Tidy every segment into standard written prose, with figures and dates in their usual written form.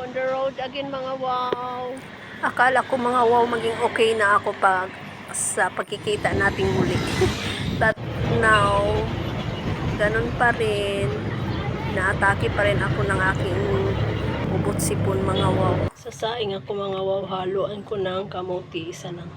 On the road again mga wow. Akala ko mga wow maging okay na ako pag sa pagkikita nating muli. But now, ganun pa rin. Naatake pa rin ako ng aking ubot sipon mga wow. Sasaing ako mga wow. Haluan ko ng kamuti. Isa lang.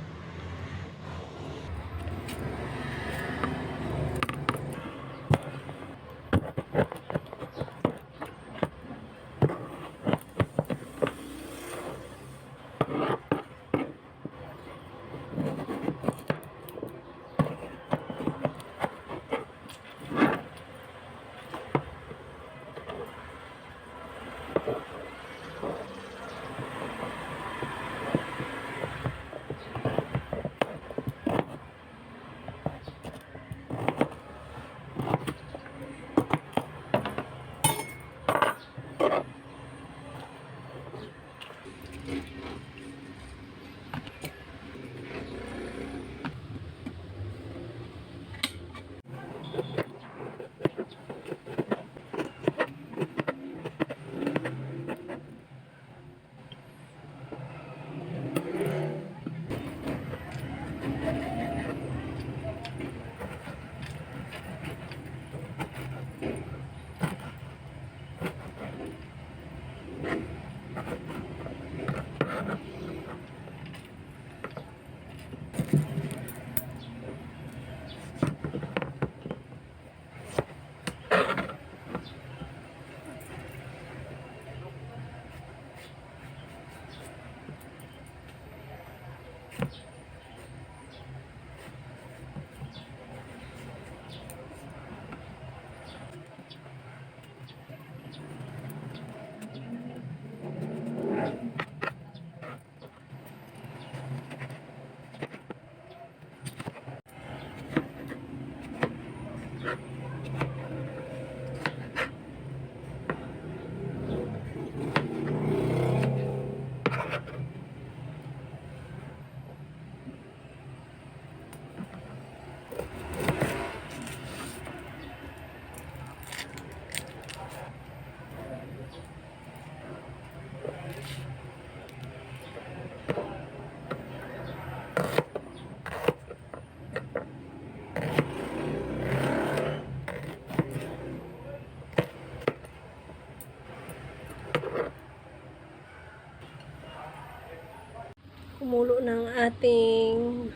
Kumulo ng ating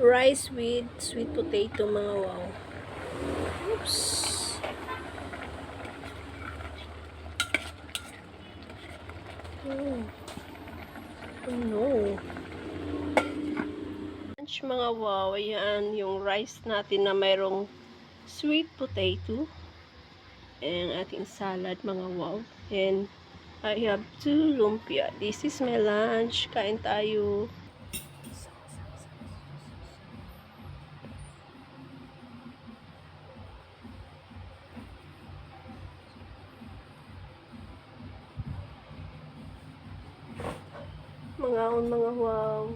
rice with sweet potato mga wow. Oops. Oh no. Lunch mga wow. Ayan yung rice natin na mayroong sweet potato. And ating salad mga wow. And I have 2 lumpia. This is my lunch. Kain tayo. Mga wow.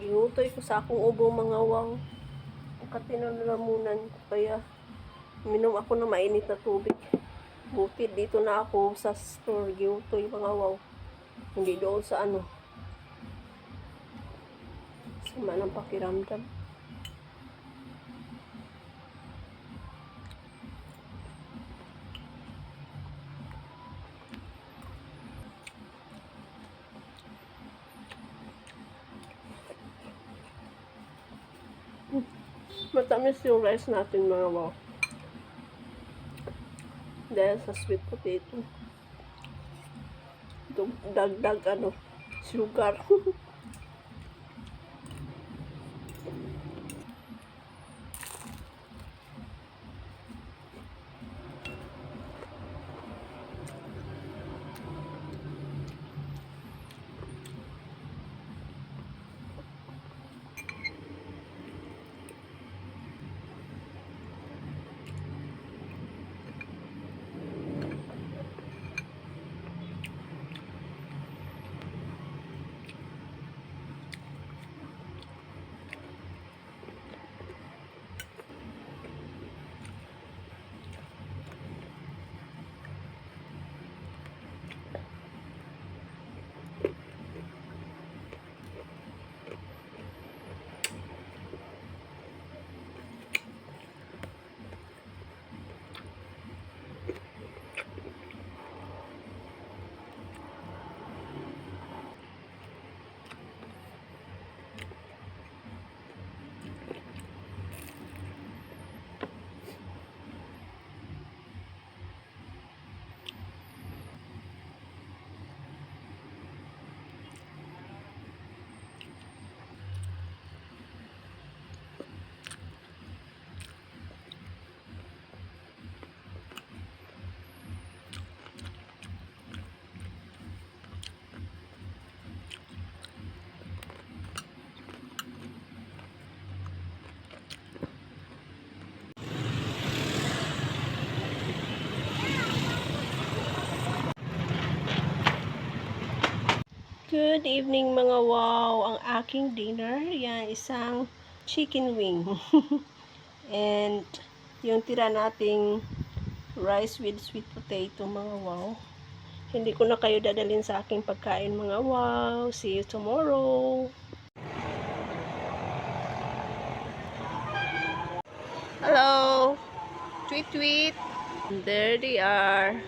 Ginutoy ko sa akong ubong mga wow. Ang katinalamunan ko kaya minom ako ng mainit na tubig. Buti dito na ako sa store. Ginutoy mga wow. Hindi doon sa ano. Sama ng pakiramdam. Matamis yung rice natin mga wow. Dahil sa sweet potato. Dagdag ano, sugar. Good evening mga wow. Ang aking dinner, yan, isang chicken wing. And yung tira nating rice with sweet potato mga wow. Hindi ko na kayo dadalhin sa aking pagkain mga wow. See you tomorrow. Hello. Tweet tweet. There they are.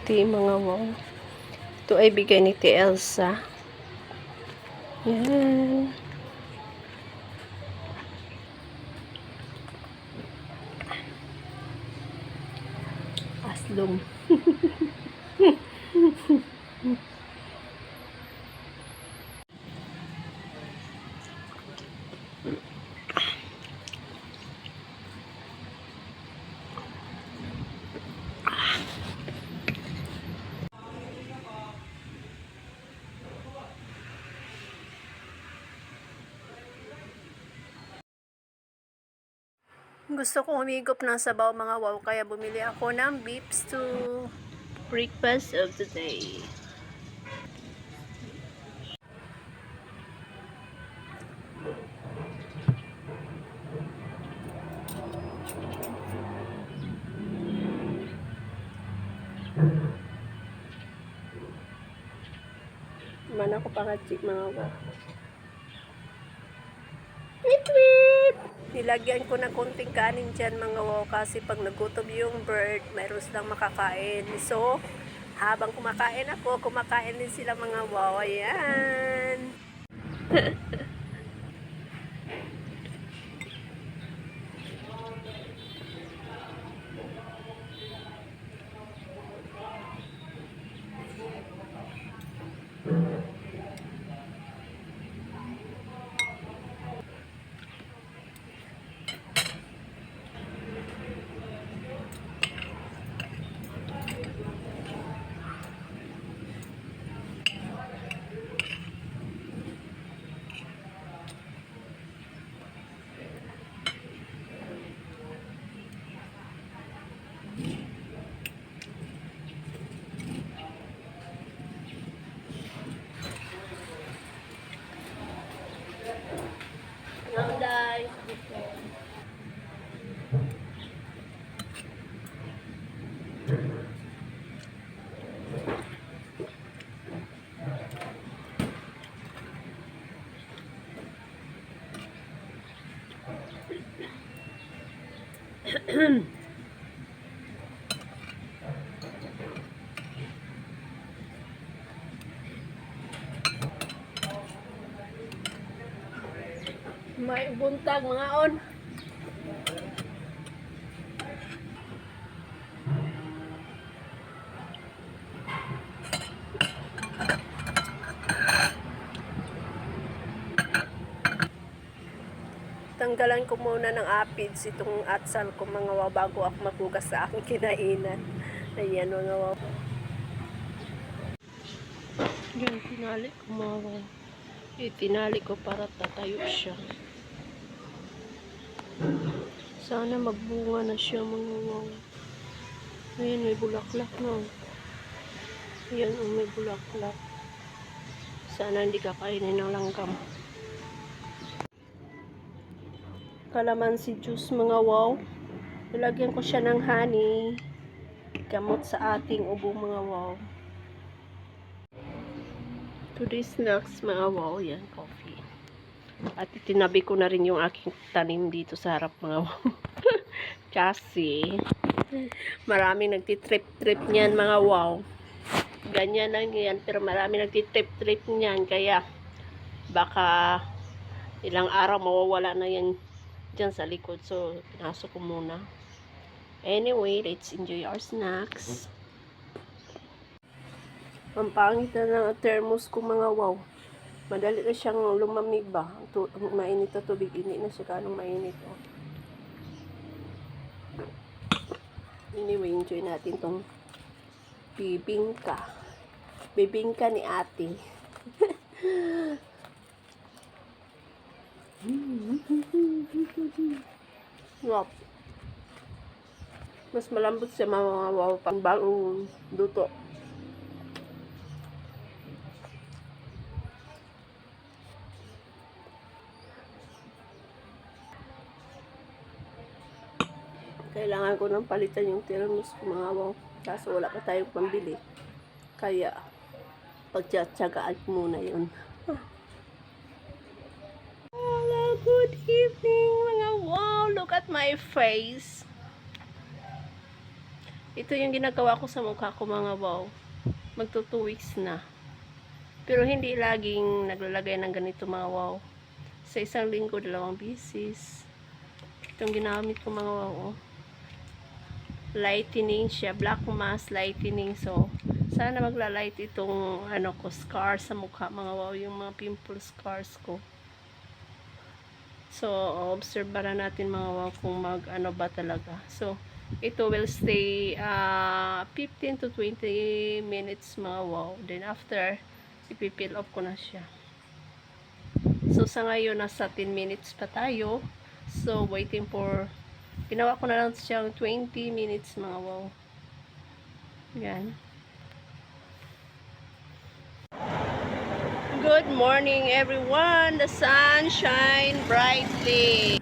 Ito yung mga wow. Ito ay bigay ni Tia Elsa. Yan. Aslong. Gusto kong humigop ng sabaw mga wow, kaya bumili ako ng beef stew. Breakfast of the day. Mana ko pakachik mga wow. Tweet tweet! Nilagyan ko ng konting kanin dyan mga wow, kasi pag nagutom yung bird, mayroon silang makakain. So, habang kumakain ako, kumakain din sila mga wow. Ayan. Nanday. May buntag mga on. Tanggalan ko muna ng apids itong atsal ko mga wow, bago ako maghugas sa aking kinainan. Ayan mga wow. Yan, tinali ko mga wow. Tinali ko para tatayo siya. Sana magbunga na siya mga wow. Ayan, may bulaklak na. Ayan, may bulaklak. Sana hindi kakainin ng langgam. Kalamansi juice mga wow. Nilagyan ko siya ng honey. Gamot sa ating ubo mga wow. Today's snacks mga wow. Yan, coffee. At itinabi ko na rin yung aking tanim dito sa harap mga wow. Kasi maraming nagtitrip-trip niyan mga wow. Ganyan lang yan, pero maraming nagtitrip-trip niyan, kaya baka ilang araw mawawala na yan dyan sa likod. So, pinasok ko muna. Anyway, let's enjoy our snacks. Ang pangit na ng thermos ko mga wow. Madali na siyang lumamig ba? Mainit na tubig, hindi na siya ganong mainit. Oh. Anyway, enjoy natin tong bibingka. Bibingka ni ate. Wow. Mas malambot siya mga pang bagong luto. Kailangan ko nang palitan yung thermos ko mga wow. Kaso wala pa tayong pambili. Kaya, pagtsatsagaan ko muna yun. Hello, good evening mga wow. Look at my face. Ito yung ginagawa ko sa mukha ko mga wow. Magto 2 weeks na. Pero hindi laging naglalagay ng ganito mga wow. Sa isang linggo, 2 beses. Itong ginamit ko mga wow. Oh. Lightening siya, black mask lightening. So sana magla-light itong ano ko, scar sa mukha mga wow, yung mga pimple scars ko. So observe bara natin mga wow kung mag ano ba talaga. So ito will stay 15 to 20 minutes mga wow. Then after ipipeel off ko na siya. So sa ngayon nasa 10 minutes pa tayo. So waiting for, ginawa ko na lang siyang 20 minutes mga wow. Yan. Good morning everyone. The sun shine brightly.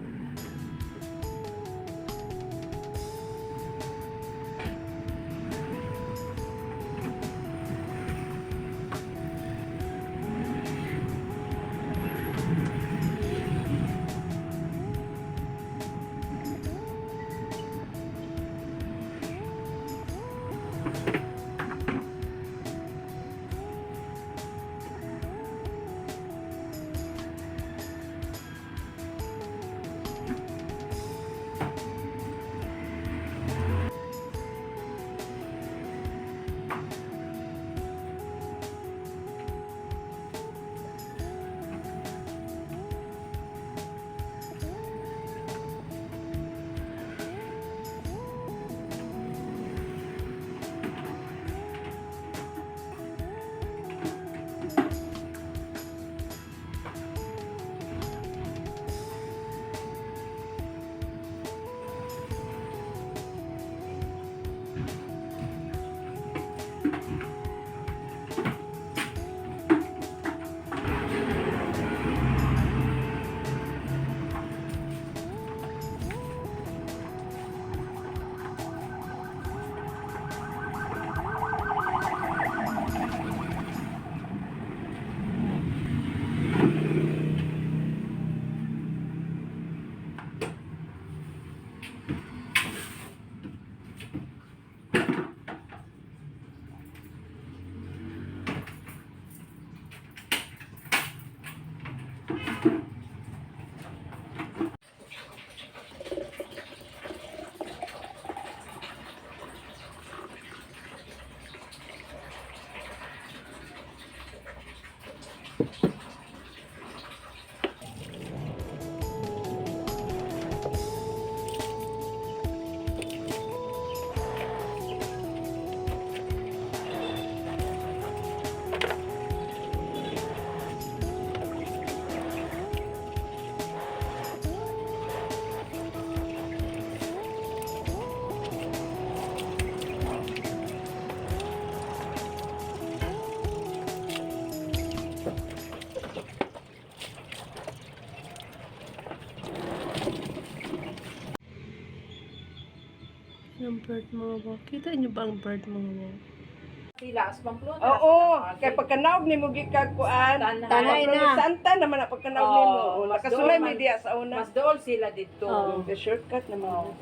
Yung bird mga wow. Kita niyo ba ang bird mga wow? Sila as pamplutas. Oo, kay pagkanaog ni mo gikagkuan. Tanay na. Santa naman ang pagkanaog ni mo. Oo, mas Nakasulay doon mi diya sa una. Mas dool sila dito. Oo. The shortcut naman.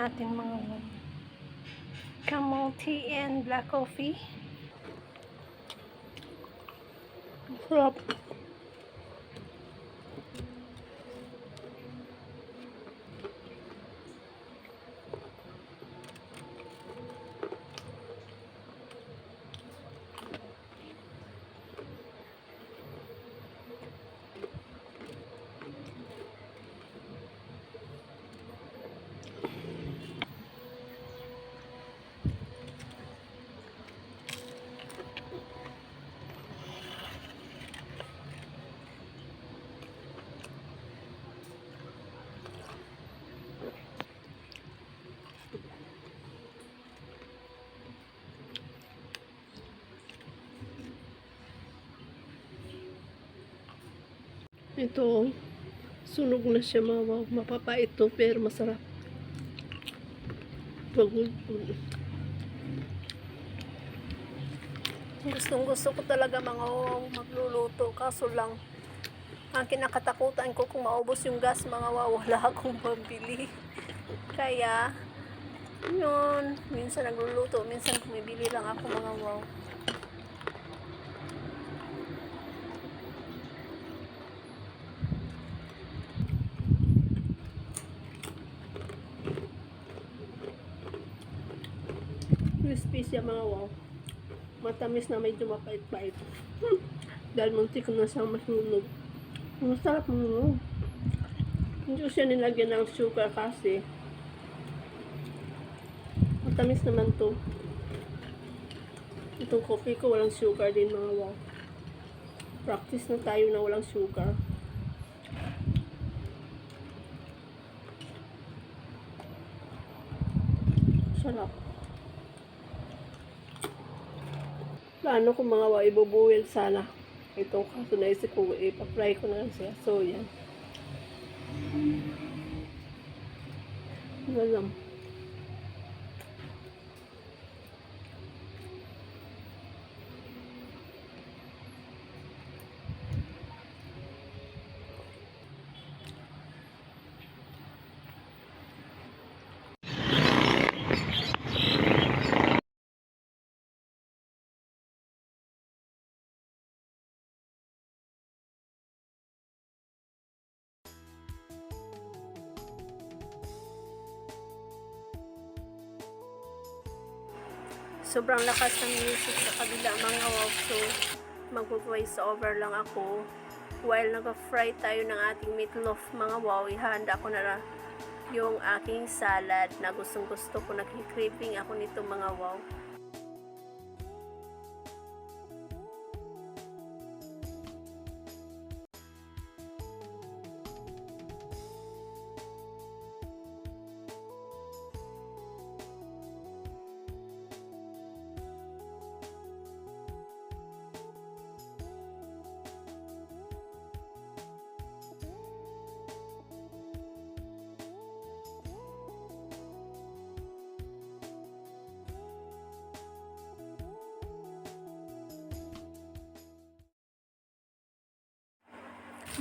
natin mga wow. Camel tea and black coffee. Sarap. Ito, sunog na siya mga wow. Mapapait to pero masarap. Gustong gusto ko talaga mga wow magluluto. Kaso lang, ang kinakatakutan ko kung maubos yung gas mga wow, wala akong pambili. Kaya, yun, minsan nagluluto, minsan bumibili lang ako mga wow. Crispy siya mga wow. Matamis na medyo mapait-pait. Dahil muntik na siyang masunog. Masarap mga wow. Hindi ko siya nilagyan ng sugar kasi matamis naman to. Itong coffee ko walang sugar din mga wow. Practice na tayo na walang sugar. Sarap. Plano ko mga wow, ibubuwil sana. Ito kaso naisip ko, ipapry ko na lang siya. So, yan. Galam. Sobrang lakas ng music sa kabila mga wow. So, mag-voice over lang ako. While nag-fry tayo ng ating meatloaf mga wow, ihanda ko na yung aking salad na gustong gusto ko. Nag-craving ako nito mga wow.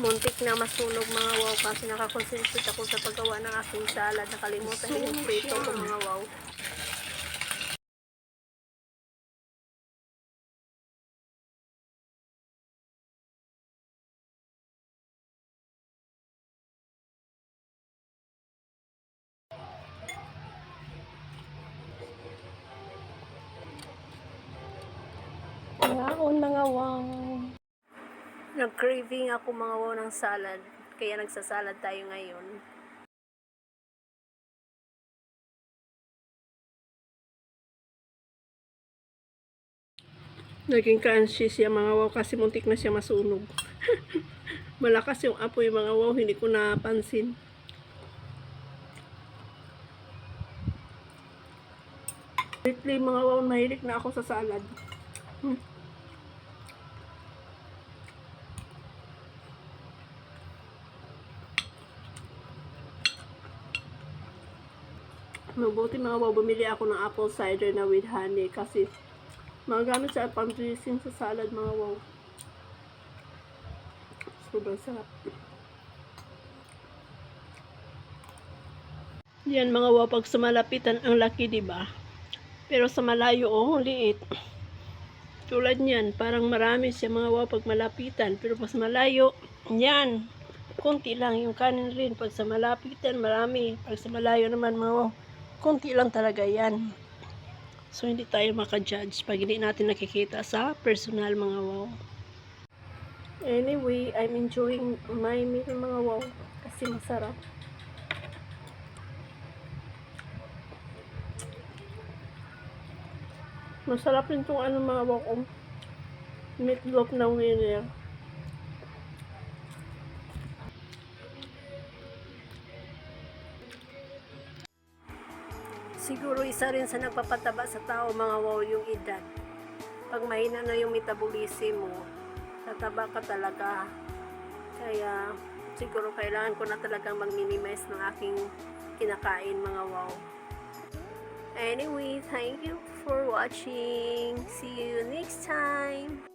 Muntik na masunog mga wow kasi nakakonsentrate ako sa paggawa ng aking salad. Nakalimutan yung prito ko mga wow. Yaon mga wow. Nag-craving ako mga wow ng salad. Kaya nagsasalad tayo ngayon. Naging crunchy siya mga wow kasi muntik na siya masunog. Malakas yung apoy mga wow, hindi ko napansin. Lately mga wow, mahilig na ako sa salad. Mabuti mga wow, bumili ako ng apple cider na with honey kasi magamit sa pang-dressing sa salad mga wow. Sobrang sarap. Yan mga wow, pag sa malapitan ang laki, di ba? Pero sa malayo, oh, ang liit. Tulad niyan, parang marami siya mga wow pag malapitan. Pero pag sa malayo, yan, konti lang yung kanin rin. Pag sa malapitan, marami. Pag sa malayo naman mga wow, konti lang talaga yan. So, hindi tayo makajudge pag hindi natin nakikita sa personal mga wow. Anyway, I'm enjoying my meal mga wow. Kasi masarap. Masarap rin itong ano mga wow kong meatloaf na winner. Siguro isa rin sa nagpapataba sa tao mga wow yung edad. Pag mahina na yung metabolism mo, tataba ka talaga. Kaya siguro kailangan ko na talagang mag-minimize ng aking kinakain mga wow. Anyway, thank you for watching. See you next time.